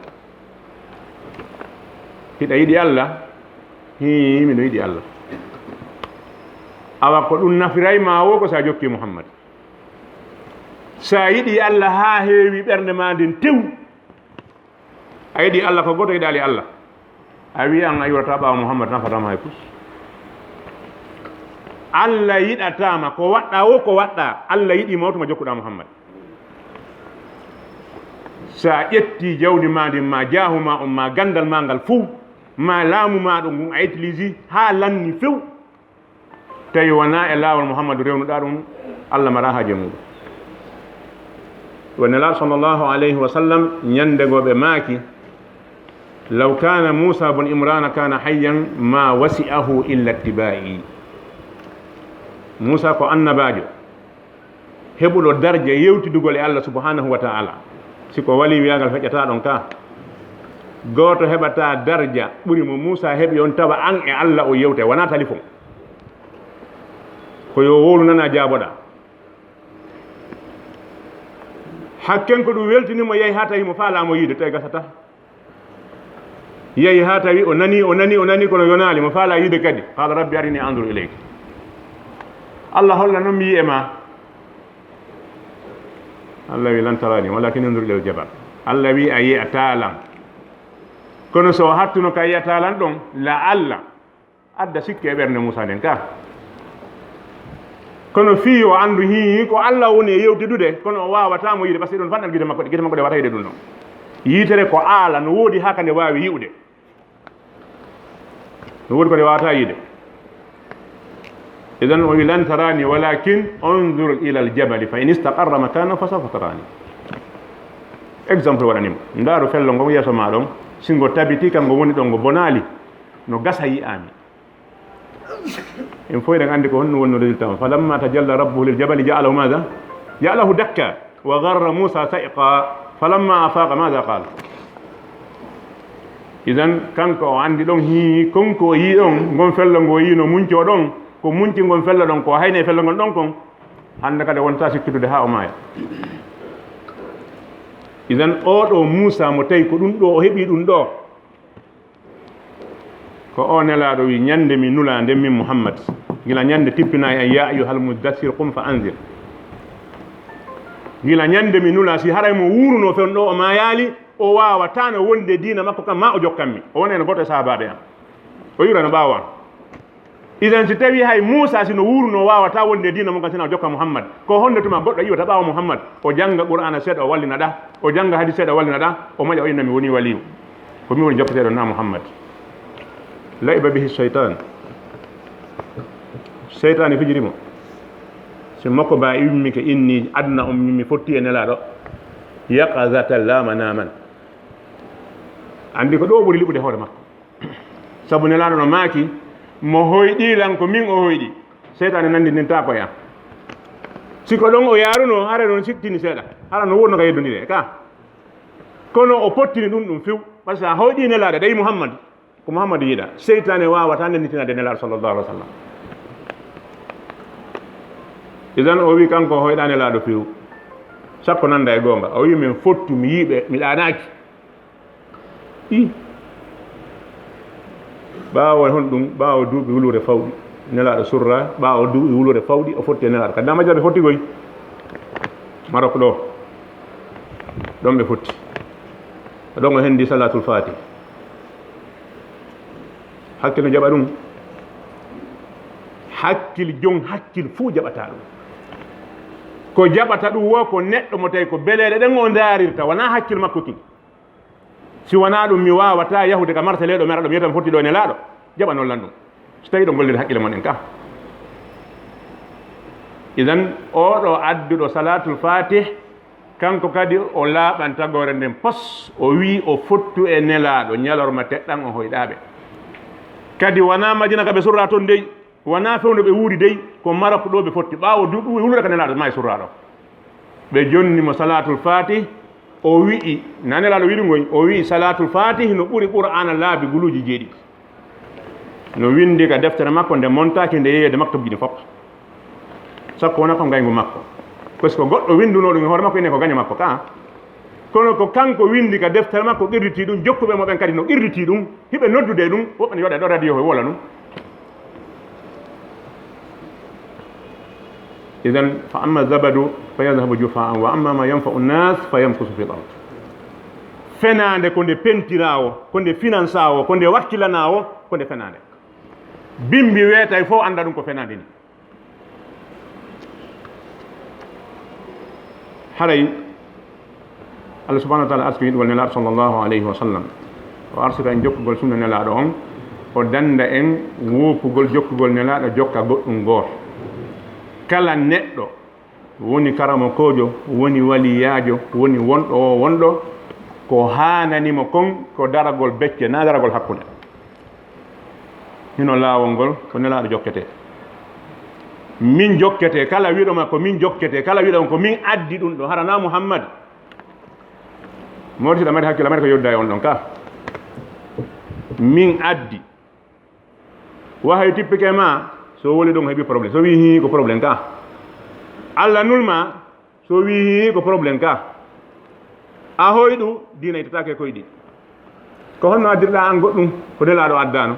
hiɗa yiɗi Allah miɗo yiɗi Allah awa ko ɗum nafiray ma wo ko sa jokki Muhammad sa yiɗi Allah ha heewi ɓernde ma ndin tew a yiɗi Allah ko goto yiɗali Allah a wi an a yurata ɓawa Muhammad nafatama hay pus Allah yiɗatama ko waɗɗa wo ko waɗɗa Allah yiɗima wotuma jokkuɗa Muhammad sa ƴetti jawdi ma ndin ma jahuma on ma gandal ma ngal fuu ma laamu ma ɗo ngun a utilise ha lanni few tawi wona e laawol Muhammadu rewnuɗa ɗum Allah mara haaje muɗum wa nelaɗo sallllahu alayhi wa sallam ñandegoɓe maaki law kana Musa bun Imrana kana hayyan ma wasi'ahu illa ittiba'i Musa ko annabajo heɓuɗo darje yewtidugol e Allah subhanahu wa ta'ala siko wali wiyagal feƴƴata ɗon ka goto heɓata darja ɓuri mo Musa heɓi on tawa an e Allah o yewte wona téléphone ko yo wolu nana jaaboɗa hakken ko ɗum weltinimo yehi ha tawi mo faalamo yiide tawi gasata yehi ha tawi o nani kono yonali mo faala yiide kadi qala rabbi arini andur ileyka Allah holla noon mi yi e ma Allah wi lan tarani walakin andur ilal jabal Allah wi a yi a taalan kono so hattuno ka yiya taalan ɗon la Allah adda sikke e ɓernde Musa nden ka kono fii o anndu hi ko Allah woni e yewtidude kono o wawatamo yiide par ce que ɗon fanɗal gite makko ɗe wata yiide ɗum noon yiitere ko aala no woodi ha kande wawi yi'ude no woodi ko nde wawata yiide idan o wi lan tarani walakin unzur ila aljabali fa in istaqarra makana fa sawfa tarani exemple waɗanimo ndaaru fello ngo yeeso ma ɗon singo tabiti kango woni ɗon ngo bonali no gasa yi'ami en fof eɗen andi ko honno wonno résultat fa lamma tajalla rabbuhu lil jabali ja'alahu maha ja'alahu dakka wa garra Musa sa'iqa falamma afaqa maha qala idan kanko o andi ɗon hi konko o yi ɗon ngon fello ngo yi no munco ɗon ko munci ngon fello ɗon ko hayne fello ngon ɗon kon hande kadi wonta sikkitude ha o maaya idan oɗo Musa mo tawi ko ɗum ɗo o heɓi ɗum ɗo ko o nelaɗo wi ñande mi nula nden min Muhammad gila ñande tippinayi en ya ayyuhal muddassir qum fa anzir gila ñande mi nula si haray mo wuruno fen ɗo o ma yaali o wawata no wonde diina makko kam ma o jokkanmi o woni no goto e sahabaɓe am o yura no ɓawa idan si tawi hay Musa sino wuruno wawata wonde diina mo kam sina o jokka Muhammad ko honde tuma goɗɗo iwata ɓawa Muhammad o janga qur'ana seeɗa o wallina ɗa o janga hadis seeɗa o wallina ɗa o moƴa o inna mi woni waliyu ko mi woni jokketeɗo na Muhammad laiba bihi cheytan cheytane fijirimo si makko ba iwmi ke inni adna mi fotti e nelaɗo yaqazata lama naman andi ko ɗo ɓuri liɓude hoore makko sabu nelaɗo no maaki mo hoyɗilan ko min o hoyɗi cheytane nandindinta ko yam siko ɗon o yaruno hara noon siktini seeɗa hara no wonno ka yeddodire ka kono o pottini ɗum few par ce que a hoyɗi nelaɗo ɗayi Muhammad ko Muhammad yiɗa seytane wawata ndenditinade nelaɗo sallllahu alih wa sallam idan o wi kanko hoyɗa nelaɗo few sappo nanda e gonga o wi min fottu mi yiiɓe mi ɗanaki i ɓawo hon ɗum ɓawo duuɓi wulure fawɗi nelaɗo surra ɓawo duuɓi wulure fawɗi o fotti e nelaɗo kadi dama jaɓe fottigoy Marok ɗo ɗon ɓe fotti ɗon o hendi salatul fatih hakkil no jaɓa ɗum hakkil jon hakkil fuu jaɓata ɗum ko jaɓata ɗum wo ko neɗɗo mo tawi ko beleɗe ɗen o daarirta wona hakkil makko kin si wona ɗum mi wawata yahude ka marteleɗo mera ɗo mi yiyata mi fotti ɗo nelaɗo jaɓa noon lan ɗum so tawi ɗo gollide haqqille mon en ka idan oɗo adduɗo salatul fatih kanko kadi o laaɓan tagore nden pos o wi o fottu e nelaɗo ñalorma teɗɗan o hoyɗaɓe kadi wona Madina ka ɓe surra toon dey wona fewno ɓe wuuri dey ko Marok ɗo ɓe fotti ɓawo duuɓi wulure ka nelaɗo ma e surraɗo ɓe jonnimo salatul fatih o wi'i nanelaɗo wiɗi ngoy o wi'i salatul fatih no ɓuri qur'ana laabi guluji jeeɗiɗi no windi ka deftere makko nde montaki nde yeyede maktobuji ɗi fof sakko wona ko ngaygu makko par ce que goɗɗo winduno ɗum e hoore makko ine ko gaña makko ka kono ko kanko windi ka deftere makko qirriti ɗum jokkuɓe moɓen kadi no qirriti ɗum hiɓe noddude ɗum woɓɓe ne yoɗa ɗo radio e wola ɗum idan fa amma zabadu fa yadhabu jufa'an wa amma ma yanfa'u nnas fa yamkusu fi l-ard fenande ko nde pentirawo ko nde finançawo ko nde wakkilanawo ko nde fenande bimbi weetay fof anda ɗum ko fenande ni haray Allah subhanahu wa ta'ala aski yiɗgol nelaɗo sallllahu alayhi wa sallam o arsita en jokkugol sunna nelaɗo on o danda en wuupugol jokkugol nelaɗo jokka goɗɗum gooto kala neɗɗo woni karamo kojo woni waliyajo woni wonɗo o wonɗo ko hananimo kon ko daragol becce na daragol hakkude hino laawol ngol ko nelaɗo jokkete min jokkete kala wiɗoma ko min jokkete kala wiɗoma ko min addi ɗum ɗo harana Muhammad mortiɗa mari hakkille mari ko yodda e on ɗon ka min addi wahay tippike ma so woli ɗum heeɓi probléme so wi hi ko probléme ka Allah nulma so wi hi ko probléme ka a hoyɗu dina ittatake koyɗi ko honno addirɗa an goɗɗum ko nelaɗo addano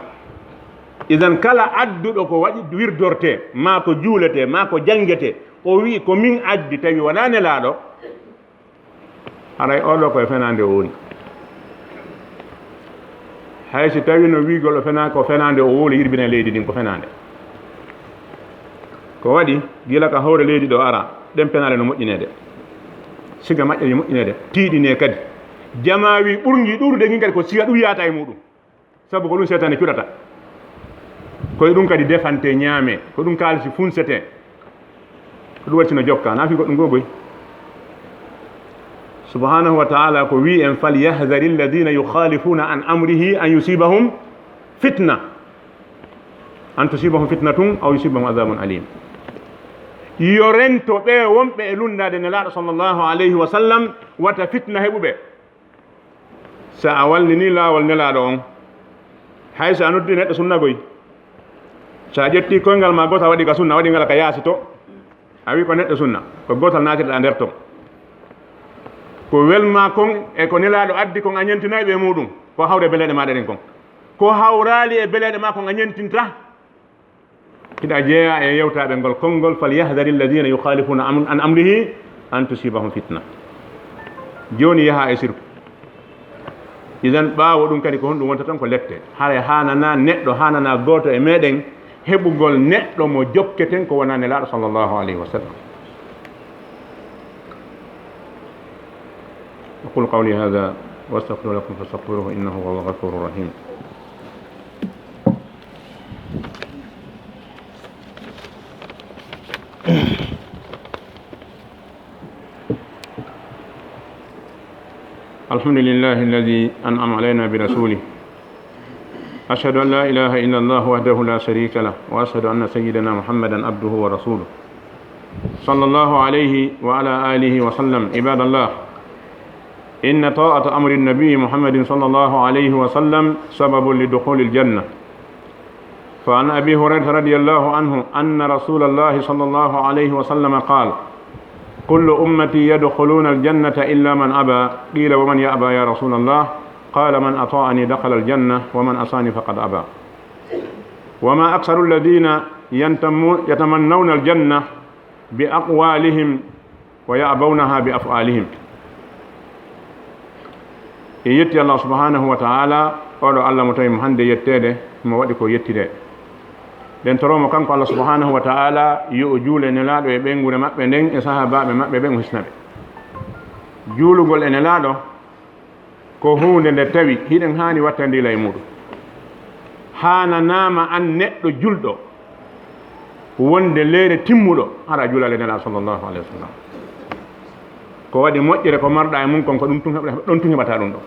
idan kala adduɗo ko waɗi wirdorte ma ko juulete ma ko jangete o wi ko min addi tawi wona nelaɗo haray oɗo koye fenande o woni hay si tawi no wigol o fena ko fenande o woli yirbine leydi ndin ko fenande ko waɗi gila ka hawre leydi ɗo ara ɗen penale no moƴƴinede siga maƴƴe yo moƴƴinede tiiɗine kadi jama wi ɓurgi ɗurde gin kadi ko siga ɗum yata e muɗum sabu ko ɗum setane cuɗata koye ɗum kadi defante ñaame ko ɗum kalisi funsete ko ɗum wattino jokka nafi goɗɗum gogoy subhanahu wa taala ko wi en falyahdari alladina yukhalifuna an amrihi an yusibahum fitna an tusibahum fitnatun aw yusibahum adabun alim yo rento ɓe wonɓe e lundade nelaɗo sallllahu alayhi wa sallam wata fitna heɓuɓe sa a wallini laawol nelaɗo on hay so a noddi neɗɗo sunnagoy sa ƴetti koyngal ma gotal waɗi ka sunna waɗi ngal ka yaasi to a wi ko neɗɗo sunna ko gotal natirɗa nder to ko welma kon e ko nelaɗo addi kon a ñentinayi ɓe muɗum ko hawre beleɗe maɗa ɗen kon ko hawrali e beleɗe ma kon a ñentinta kiɗa jeeya e yewtaɓe ngol konngol falyahdari alladina yukhalifuna an amrihi an tusibahum fitna joni yaha e sirku idan ɓaawo ɗum kadi ko honɗum wonta tan ko lette hara hanana neɗɗo hanana goto e meɗen heɓugol neɗɗo mo jokketen ko wona nelaɗo sallllahu alayhi wa sallam aqul qawli hada wa astaghfiru lakum fastaghfiruhu innahu huwa al-ghafuru rahim الحمد لله الذي أنعم علينا برسوله أشهد أن لا إله إلا الله وحده لا شريك له وأشهد أن سيدنا محمدا عبده ورسوله صلى الله عليه وعلى آله وسلم عباد الله إن طاعة أمر النبي محمد صلى الله عليه وسلم سبب لدخول الجنة فعن أبي هريرة رضي الله عنه أن رسول الله صلى الله عليه وسلم قال كل أمتي يدخلون الجنة إلا من أبى قيل ومن يأبى يا رسول الله قال من أطاعني دخل الجنة ومن أصاني فقد أبى وما أكثر الذين يتمنون الجنة بأقوالهم ويأبونها بأفعالهم يتي الله سبحانه وتعالى قالوا الله متيم هند يتده موادكو يتده den toromo kanko Allah subhanahu wa ta'ala yo juule nelaɗo e ɓengure maɓɓe nden e sahabaɓe maɓɓe ɓen o hisnaɓe juulugol e nelaɗo ko hunde nde tawi hiɗen hani wattandila e muɗum hananama an neɗɗo julɗo wonde leere timmuɗo hara juulale nelaɗo sallllahu alayhi wa sallam ko waɗi moƴƴere ko marɗa e mum kon ko ɗum ɗon tun heɓata ɗum ɗo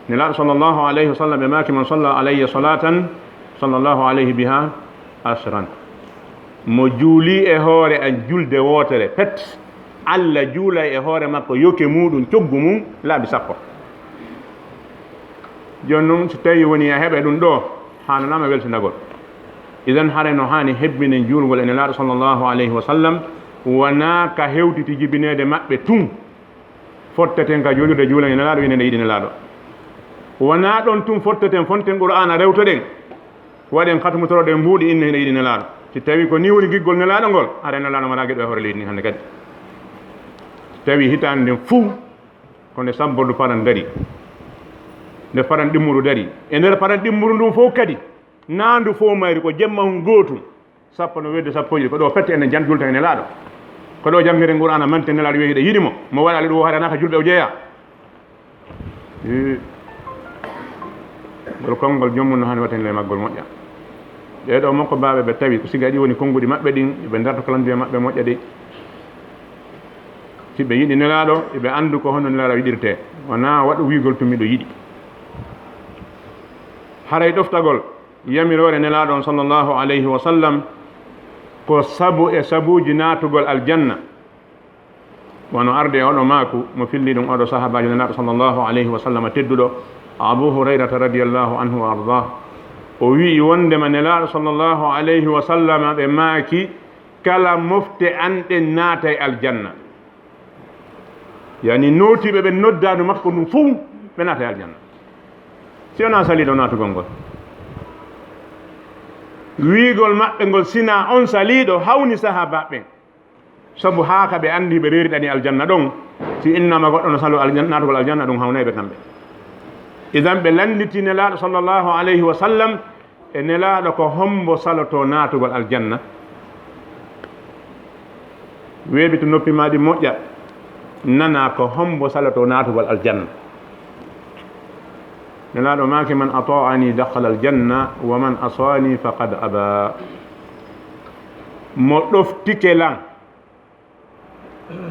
nelaɗo sallllahu alayhi wa sallam ɓe maki man salla alayya salatan sallallahu alayhi biha asran mo juuli e hoore an julde wootere pet Allah juula e hoore makko yoke muɗum coggu mum laabi sappo joni noon so tawi woni a heɓe ɗum ɗo hananama weltinagol idan hare no hani hebbinen juulgol ene laaɗo sallllahu alayhi wa sallam wona ka hewtiti jibinede maɓɓe tun fotteten ka juulude juula ene laaɗo ine nde yiɗi ne laaɗo wona ɗon tun fotteten fonten qur'ana rewtoɗen waɗen katmutoroɗen mbuuɗi inne hene yiɗi nelaɗo si tawi ko ni woni giggol nelaɗo ngol ara nelaɗo mbaɗa gueɗo e hoore leydi ni hannde kadi tawi hitande nden fuu ko nde sabbodu paran dari nde paran ɗimmuru dari e nder paran ɗimmuru ndun fof kadi nandu fof mayri ko jemma hum gootum sappo no wedde sappoji ko ɗo fette ene jan julta e nelaɗo ko ɗo jangguede qur'ana mante nelaɗo wiya hiɗa yiɗimo mo waɗa ɗo haɗa naka julɗo o jeeya ngol konngol jommum no hani waten le maggol moƴƴa ɓeɗo makko mbaɓe ɓe tawi ko siga ɗi woni konnguɗi maɓɓe ɗin ɓe darto kalanduye maɓɓe moƴƴa ɗi si ɓe yiɗi nelaɗo eɓe andu ko hono nelaɗo yiɗirte wona waɗu wiigol tumiɗo yiɗi haray ɗoftagol yamirore nelaɗo on sallllahu alayhi wa sallam ko sabu e sabuji natugol aljanna wono arde e oɗo maku mo filli ɗum oɗo sahabajo nelaɗo sallllahu alayhi wa sallam tedduɗo abu hurairata radiallahu anhu wa ardah o wi wondema nelaɗo sallllahu alayhi wa sallam ɓe maaki kala mofte anɗen naata e aljanna yani notiɓe ɓe noddadu makko ɗum fuu ɓe naata e aljanna si wona saliɗo natugol ngol wiigol maɓɓe ngol sina on saliɗo hawni sahabaɓe sabu haaka ɓe andi ɓe reeriɗani aljanna ɗon si innama goɗɗo no salo natugol aljanna ɗum hawnayɓe kamɓe idan ɓe landiti nelaɗo sallllahu alayhi wa sallam e nelaɗo ko hombo saloto natugol aljanna weeɓi to noppi ma ɗi moƴƴa nana ko hombo salato natugol aljanna nelaɗo maki man ata'ani dakhala aljanna wa man asani faqad aba mo ɗoftike lan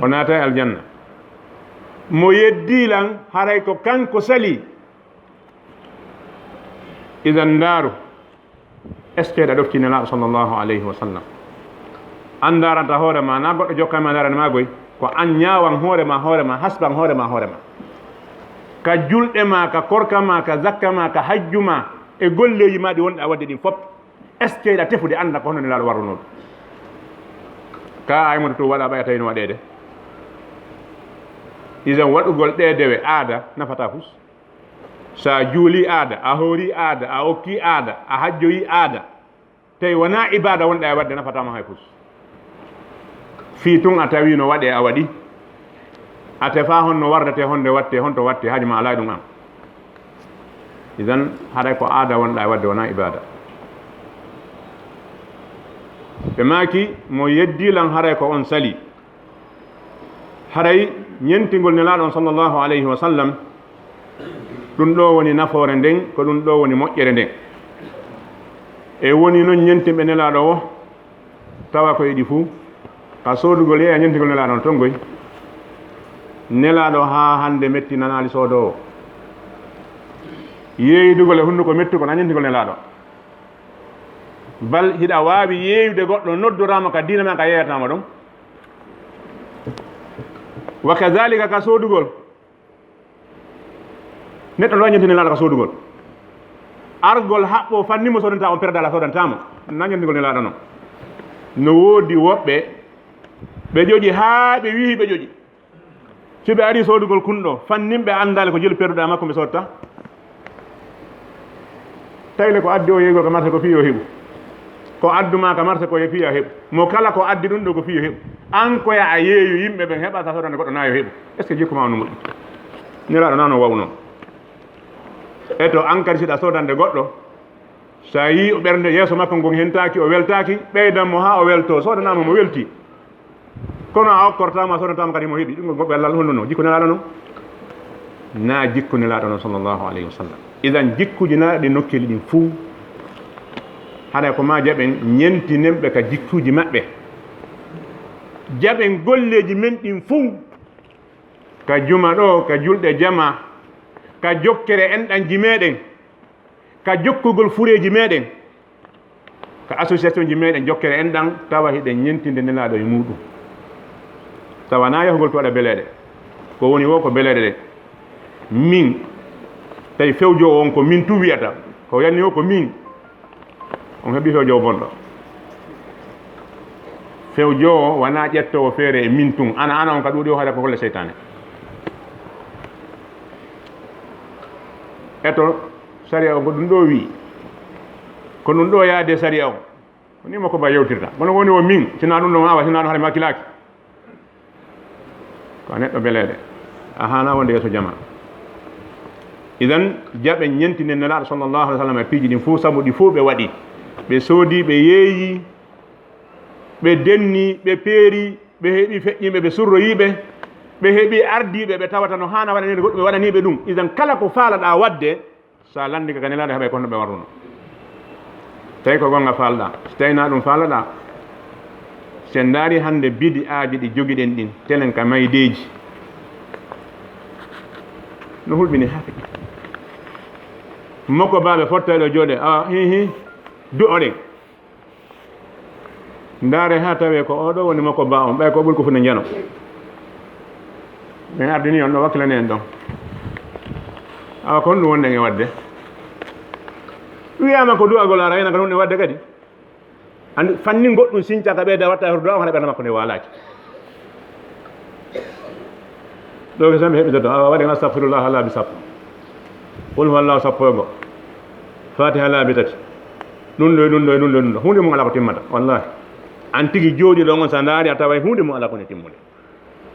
o naata e aljanna mo yeddi lan haray ko kanko sali idan ndaaru est ce que ɗa ɗofti nelaɗo sallllahu alayhi wa sallam an daranta hoore ma na goɗɗo jokkama darani ma goy ko an ñawan hoore ma hasban hoore ma ka julɗe ma ka korka ma ka zakka ma ka hajju ma e golleji ma ɗi wonɗa wadde ɗin fop est ce que ɗa tefude anda ko hono nelaɗo warrunoɗo ka aymoto to waɗa ɓaya tawino waɗede isen waɗugol ɗedewe aada nafata fus sa juuli aada a hoori aada a okki aada a hajjoyi aada tawi wona ibada wonɗa e wadde nafatama hay fus fi tun a tawi no waɗe a waɗi a tefa honno wardate honde watte honto watte haji ma alay ɗum an idan haɗay ko aada wonɗa e wadde wona ibada ɓe maaki mo yeddilan haray ko on sali haray ñentigol nelaɗo on sallllahu alayhi wa sallam ɗum ɗo woni nafoore nden ko ɗum ɗo woni moƴƴere nden e woni noon ñentimɓe nelaɗo o tawa ko yiɗi fuu ka soodugol yeeya ñentigol nelaɗo on tongoy nelaɗo ha hande metti nanali soodowo yeeydugol e hunduko mettugo na ñentigol nelaɗo bal hiɗa wawi yeeyude goɗɗo noddorama ka diina ma ka yeyatama ɗum wa kadalika ka soodugol neɗɗo ɗo ñentini nelaɗo ka soodugol argol haɓɓo fannimo sodanta on perdala sodantamo na ñentigol nelaɗo noon no woodi woɓɓe ɓe ƴoƴi haa ɓe wihi ɓe ƴoƴi so ɓe ari soodugol kunɗo fannimɓe andale ko jelu perduɗa makko ɓe sodta tawile ko addi o yeygol ka marché ko fiyo heɓu ko adduma ka marché ko fiya heɓu mo kala ko addi ɗum ɗo ko fiyo heɓu an koya a yeeyu yimɓe ɓen heɓa sa sodande goɗɗo nayo heɓu est ce que jikkuma no moƴƴi nelaɗo nano waw noon e to an kadi siɗa sodande goɗɗo sa yi o ɓernde yeeso makko ngon hentaki o weltaki ɓeydanmo ha o welto sodanama mo welti kono a okkortama sodantama kadi mo heeɓi ɗum goɓɓe allah honnuno jikku nelaɗo noon na jikku nelaɗo noon sallllahu alayhi wa sallam idan jikkuji naɗi nokkeli ɗin fuu haɗa ko ma jaɓen ñentinemɓe ka jikkuji maɓɓe jaɓen golleji men ɗin fuu ka juma ɗo ka julɗe jama ka jokkere enɗanji meɗen ka jokkugol fureji meɗen ka association ji meɗen jokkere enɗan tawa hiɗen ñentinde nelaɗo e muɗum tawa na yahugol to waɗa beleɗe ko woni wo ko beleɗe ɗe min tawi fewjowo on ko min tu wiyata ko yanni o ko min on heeɓi fewjowo bonɗo fewjowo wona ƴettowo feere e min tun ana on ka ɗuuɗi o haɗa ko holle seytane eto saria o ko ɗum ɗo wi ko ɗum ɗo yaade saria o ni makko ba yewtirta kono woni o min sina ɗum ɗon awa sina ɗum haɗa makkilaki ko neɗɗo beleɗe a hana wonde yeeso jama idan jaɓe ñentine nelaɗo sallllahu alih w sallam e piiji ɗin fuu sabu ɗi fuu ɓe waɗi ɓe soodi ɓe yeeyi ɓe denni ɓe peeri ɓe heeɓi feƴƴiɓe ɓe surroyiɓe ɓe heeɓi ardiɓe ɓe tawata no hana waɗanede goɗɗo ɓe waɗaniɓe ɗum idan kala ko faalaɗa wadde sa landi ka nelaɗo heeɓay kono ɓe warruno tawi ko gonga falɗa so tawina ɗum faalaɗa sen daari hande bidi aaji ɗi jogiɗen ɗin telen ka maydeji no hulɓini hafi makko baɓe fottaɗo jooɗe a hihi du'oɗen ndaare ha tawe ko oɗo woni makko ba on ɓay ko ɓuri ko fu ne jano min ardini on ɗo wakkilani en ɗon awa kon ɗum wonɗen e wadde wiyama ko du'agol ara hena ko ɗum e wadde kadi andi fanni goɗɗum siñca ka ɓeyda watta hordo on haɗa ɓerna makko nde walaki ɗo ke sambe heɓitoto awa waɗen astahfirullah laabi sappo qul huwallahu sappo e go fatiha laabi tati ɗum ɗo ɗum ɗo ɗum ɗo ɗum ɗo hunde mum ala ko timmata wallahi an tigi jooɗi ɗo on sa ndaari a tawa hunde mum ala kone timmude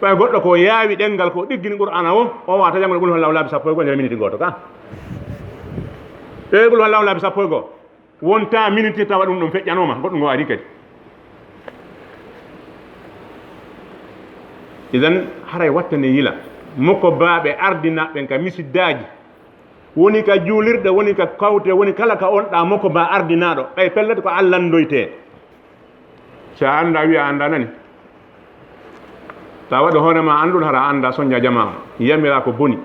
ɓay goɗɗo ko yaawi ɗengal ko ɗiggini qur'ana o wata jangde qul huwallahu laabi sappo e go nder minute goto ka qul huwallahu laabi sappo e go wonta minute tawa ɗum ɗum feƴƴanoma goɗɗum ngo ari kadi idan haray wattane yila moko baaɓe ardinaɓen ka misiddaji woni ka juulirɗe woni ka kawte woni kala ka on ɗa moko ba ardinaɗo ɓay pellete ko allandoyte sa anda wiya anda nani ta waɗa hoorema andul hara anda soña jama yamira ko boni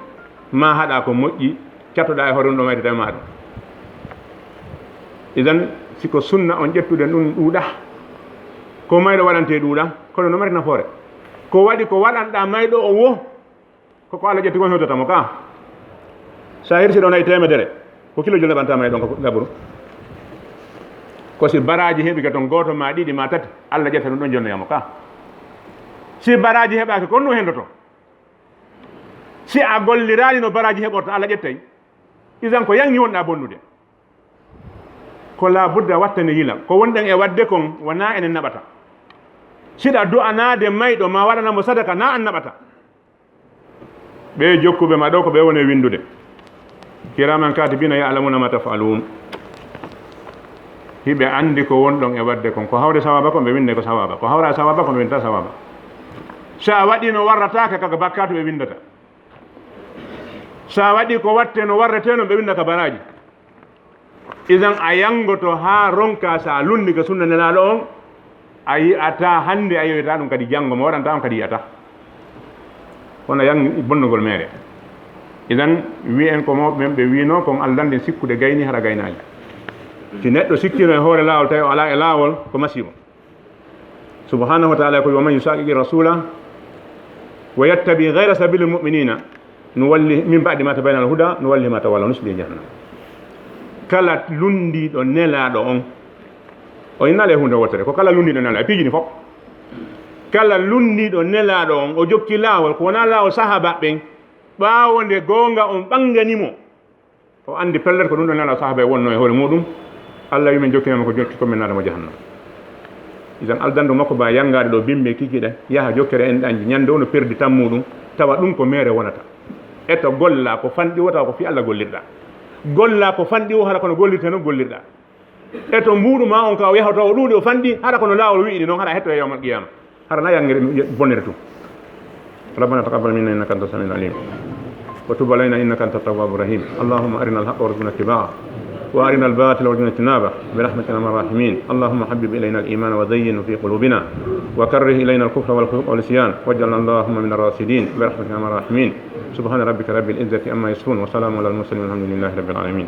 ma haɗa ko moƴƴi catoɗa e hoore ɗum ɗo maytete maɗum idan siko sunna on ƴettude ɗum ɗuuɗa ko mayɗo waɗante ɗuuɗa kono no mari nafoore ko waɗi ko waɗanɗa mayɗo o wo koko Allah ƴetti gon hewtatamo ka sa hirsiɗo nayi temedere ko kilo jol neɓantama e ɗon ko gabru ko si baraji heɓi ke toon goto ma ɗiɗi ma tati Allah ƴetta ɗum ɗon jonnoyamo ka si baraji heɓaki ko no hendoto si a gollirani no baraji heɓorto Allah ƴettay isan ko yangi wonɗa bonnude ko la budda wattane yila ko wonɗen e wadde kon wona enen naɓata siɗa du'anade mayɗo ma waɗanamo sadaka na an naɓata ɓe jokkuɓe ma ɗo ko ɓe woni windude kiraman katibina ya'lamuna ma taf'alun hiɓe andi ko wonɗon e wadde kon ko hawre sawaba kon ɓe winde ko sawaba ko hawra sawaba kon ɓe winta sawaba sa waɗi no warrataka kaga bakkatu ɓe windata sa waɗi ko watte no warreteno ɓe windaka baraji idan a yangoto ha ronka sa lundi ko sunna nelaɗo on a yi'ata hande a yewita ɗum kadi janggo mo waɗanta on kadi yiyata kono yangi bonnugol mere idan wi'en ko mawɓe men ɓe wino kon aldande sikkude gayni hara gaynaji si neɗɗo sikkino e hoore laawol tawi o ala e laawol ko masibo subhanahu wa taala koy waman yusaqiqi rasula wa yattabi gayra sabili lmuminina nuwalli min ba'di ma tabayyana alhuda nuwalli ma tawalla nusli jahannam kala lundiɗo nelaɗo on o innale hunde wotere ko kala lundiɗo nelaɗo e piijini fof kala lundiɗo nelaɗo on o jokki laawol ko wona laawol sahaba ɓen ɓaawo nde goonga on ɓanganimo o andi pellete ko ɗum ɗo nelaɗo sahaba e wonno e hoore muɗum Allah wimin jokkinama ko jokki komin naadamo jahannam isan aldandu makko ba yangade ɗo bimɓe kikiɗe yaha jokkere en ɗanji ñande o no perdi tan muɗum tawa ɗum ko mere wonata eto golla ko fanɗi o tawa ko fi Allah gollirɗa golla ko fanɗi o hara kono gollirte no gollirɗa eto mbuɗuma on ka o yahata o ɗuuɗi o fanɗi hara kono laawol wi'iɗi noon hara hetto e yawmal qiyama hara na yangere bonnere tum ربنا تقبل منا انك انت السميع العليم وتب علينا انك انت التواب الرحيم اللهم ارنا الحق وارزقنا اتباعه وارنا الباطل وارزقنا اجتنابه برحمتك يا ارحم الراحمين اللهم حبب الينا الايمان وزينه في قلوبنا وكره الينا الكفر والفسوق والعصيان واجعلنا اللهم من الراشدين برحمتك يا ارحم الراحمين سبحان ربك رب العزه عما يصفون وسلام على المرسلين والحمد لله رب العالمين